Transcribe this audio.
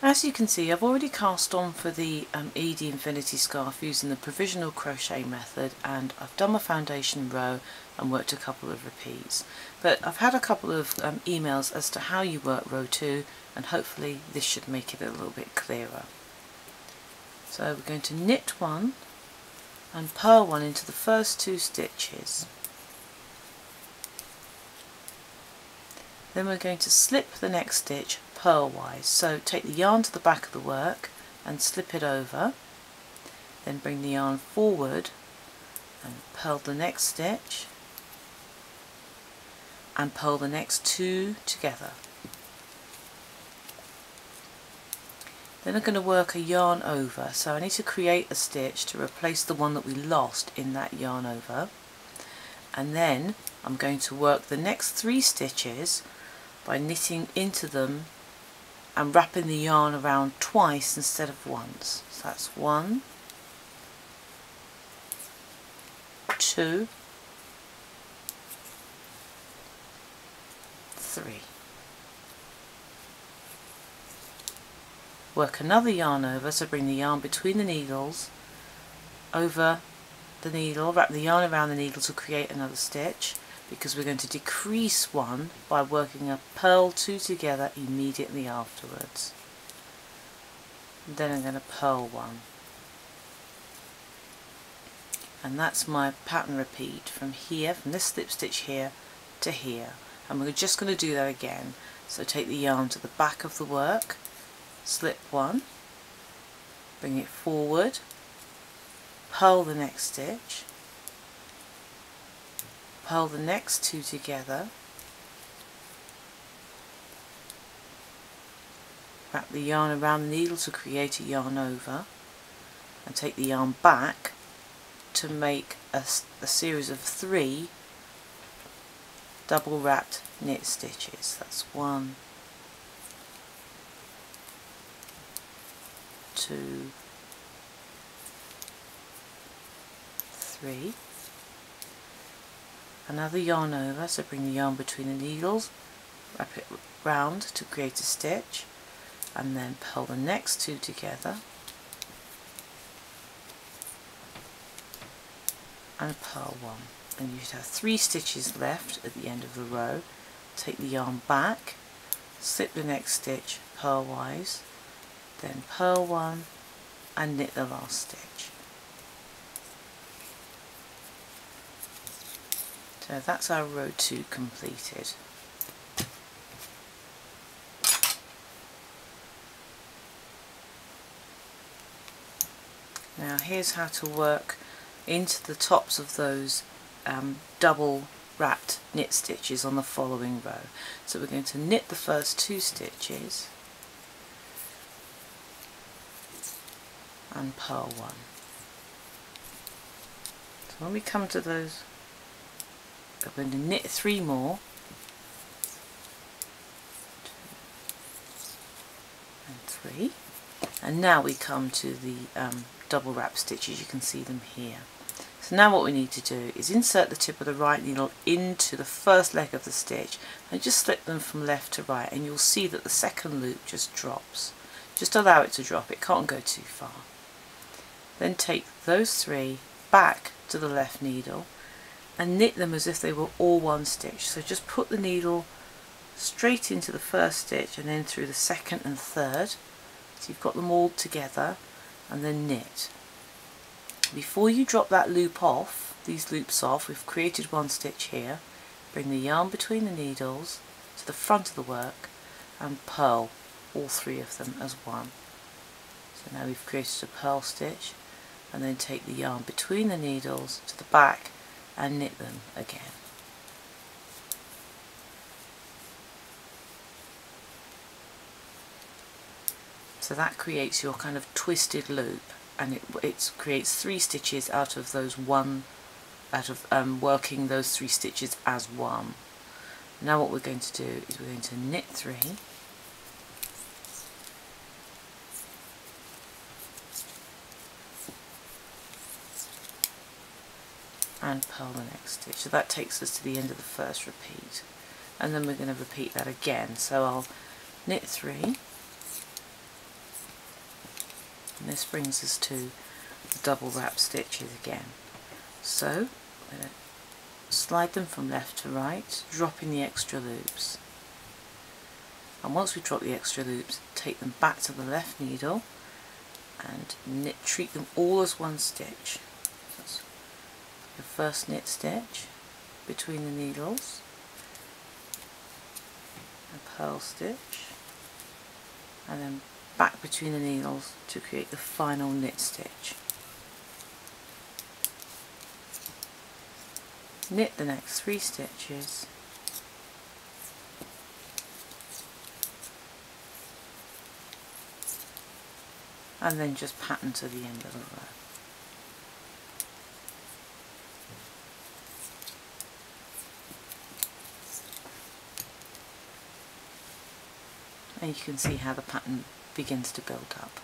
As you can see, I've already cast on for the Edie Infinity scarf using the provisional crochet method, and I've done my foundation row and worked a couple of repeats. But I've had a couple of emails as to how you work row 2, and hopefully this should make it a little bit clearer. So we're going to knit one and purl one into the first 2 stitches. Then we're going to slip the next stitch purlwise. So take the yarn to the back of the work and slip it over, then bring the yarn forward and purl the next stitch and purl the next 2 together. Then I'm going to work a yarn over, so I need to create a stitch to replace the one that we lost in that yarn over, and then I'm going to work the next 3 stitches by knitting into them and wrapping the yarn around twice instead of once. So that's 1, 2, 3. Work another yarn over, so bring the yarn between the needles, over the needle, wrap the yarn around the needle to create another stitch, because we're going to decrease one by working a purl 2 together immediately afterwards. And then I'm going to purl 1. And that's my pattern repeat from here, from this slip stitch here to here. And we're just going to do that again. So take the yarn to the back of the work, slip 1, bring it forward, purl the next stitch, purl the next 2 together, wrap the yarn around the needle to create a yarn over, and take the yarn back to make a series of 3 double wrapped knit stitches. That's 1, 2, 3. Another yarn over, so bring the yarn between the needles, wrap it round to create a stitch, and then purl the next 2 together and purl 1. And you should have 3 stitches left at the end of the row. Take the yarn back, slip the next stitch purlwise, then purl 1 and knit the last stitch. So that's our row 2 completed. Now here's how to work into the tops of those double wrapped knit stitches on the following row. So we're going to knit the first 2 stitches and purl 1. So when we come to those, we're going to knit 3 more, 2 and 3, and now we come to the double wrap stitches. You can see them here. So now what we need to do is insert the tip of the right needle into the first leg of the stitch and just slip them from left to right, and you'll see that the second loop just drops. Just allow it to drop, it can't go too far. Then take those 3 back to the left needle and knit them as if they were all one stitch. So just put the needle straight into the first stitch and then through the second and third, so you've got them all together, and then knit. Before you drop that loop off, these loops off, we've created 1 stitch here. Bring the yarn between the needles to the front of the work and purl all 3 of them as one. So now we've created a purl stitch, and then take the yarn between the needles to the back and knit them again. So that creates your kind of twisted loop, and it creates 3 stitches out of those working those 3 stitches as one. Now what we're going to do is we're going to knit 3, and purl the next stitch. So that takes us to the end of the first repeat, and then we're going to repeat that again. So I'll knit 3, this brings us to the double wrap stitches again. So I'm going to slide them from left to right, dropping the extra loops. And once we drop the extra loops, take them back to the left needle and treat them all as one stitch. So that's the first knit stitch between the needles, a purl stitch, and then back between the needles to create the final knit stitch. Knit the next 3 stitches, and then just pattern to the end of the row. And you can see how the pattern begins to build up.